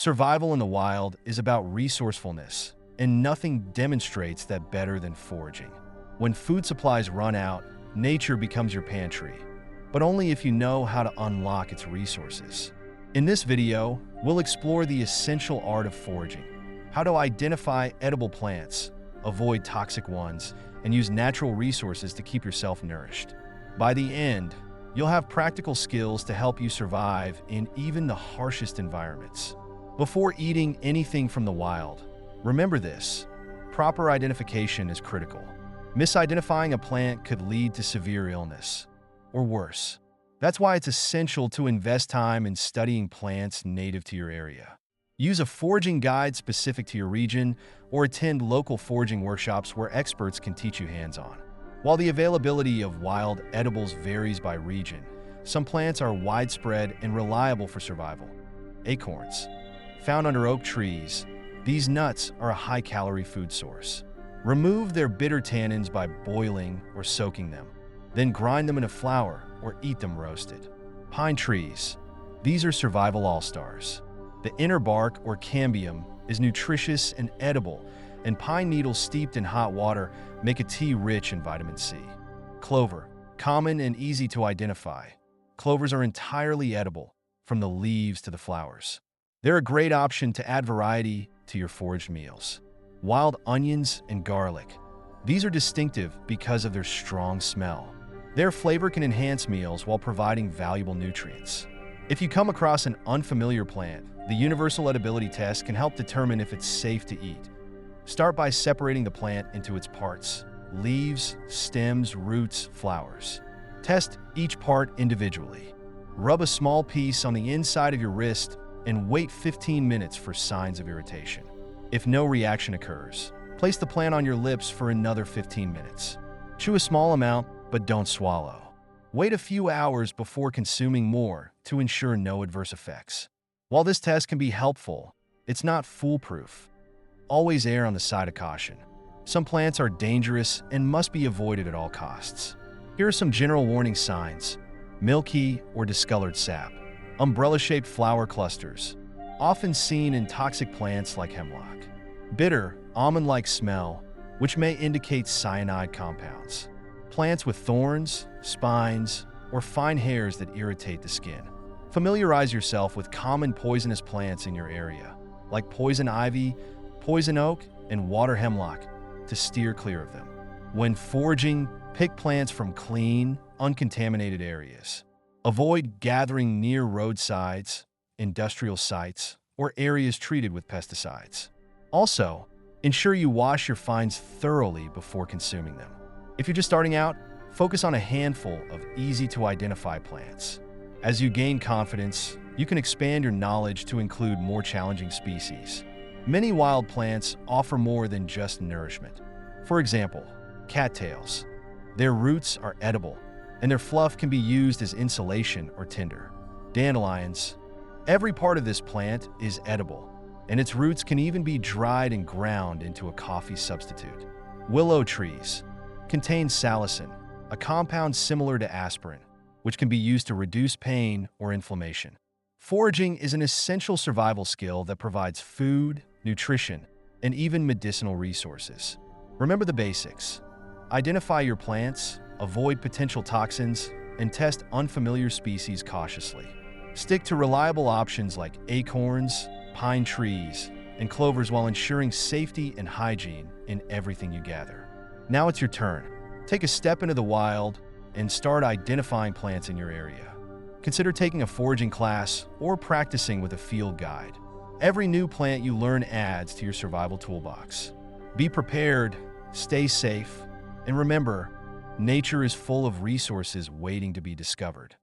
Survival in the wild is about resourcefulness, and nothing demonstrates that better than foraging. When food supplies run out, nature becomes your pantry, but only if you know how to unlock its resources. In this video, we'll explore the essential art of foraging, how to identify edible plants, avoid toxic ones, and use natural resources to keep yourself nourished. By the end, you'll have practical skills to help you survive in even the harshest environments. Before eating anything from the wild, remember this: proper identification is critical. Misidentifying a plant could lead to severe illness, or worse. That's why it's essential to invest time in studying plants native to your area. Use a foraging guide specific to your region, or attend local foraging workshops where experts can teach you hands-on. While the availability of wild edibles varies by region, some plants are widespread and reliable for survival. Acorns. Found under oak trees, these nuts are a high-calorie food source. Remove their bitter tannins by boiling or soaking them. Then grind them into flour or eat them roasted. Pine trees. These are survival all-stars. The inner bark, or cambium, is nutritious and edible, and pine needles steeped in hot water make a tea rich in vitamin C. Clover. Common and easy to identify. Clovers are entirely edible, from the leaves to the flowers. They're a great option to add variety to your foraged meals. Wild onions and garlic. These are distinctive because of their strong smell. Their flavor can enhance meals while providing valuable nutrients. If you come across an unfamiliar plant, the universal edibility test can help determine if it's safe to eat. Start by separating the plant into its parts: leaves, stems, roots, flowers. Test each part individually. Rub a small piece on the inside of your wrist and wait 15 minutes for signs of irritation. If no reaction occurs, place the plant on your lips for another 15 minutes. Chew a small amount, but don't swallow. Wait a few hours before consuming more to ensure no adverse effects. While this test can be helpful, it's not foolproof. Always err on the side of caution. Some plants are dangerous and must be avoided at all costs. Here are some general warning signs: milky or discolored sap, umbrella-shaped flower clusters, often seen in toxic plants like hemlock, bitter, almond-like smell, which may indicate cyanide compounds, plants with thorns, spines, or fine hairs that irritate the skin. Familiarize yourself with common poisonous plants in your area, like poison ivy, poison oak, and water hemlock, to steer clear of them. When foraging, pick plants from clean, uncontaminated areas. Avoid gathering near roadsides, industrial sites, or areas treated with pesticides. Also, ensure you wash your finds thoroughly before consuming them. If you're just starting out, focus on a handful of easy-to-identify plants. As you gain confidence, you can expand your knowledge to include more challenging species. Many wild plants offer more than just nourishment. For example, cattails. Their roots are edible, and their fluff can be used as insulation or tinder. Dandelions. Every part of this plant is edible, and its roots can even be dried and ground into a coffee substitute. Willow trees contain salicin, a compound similar to aspirin, which can be used to reduce pain or inflammation. Foraging is an essential survival skill that provides food, nutrition, and even medicinal resources. Remember the basics. Identify your plants, avoid potential toxins, and test unfamiliar species cautiously. Stick to reliable options like acorns, pine trees, and clovers while ensuring safety and hygiene in everything you gather. Now it's your turn. Take a step into the wild and start identifying plants in your area. Consider taking a foraging class or practicing with a field guide. Every new plant you learn adds to your survival toolbox. Be prepared, stay safe, and remember, nature is full of resources waiting to be discovered.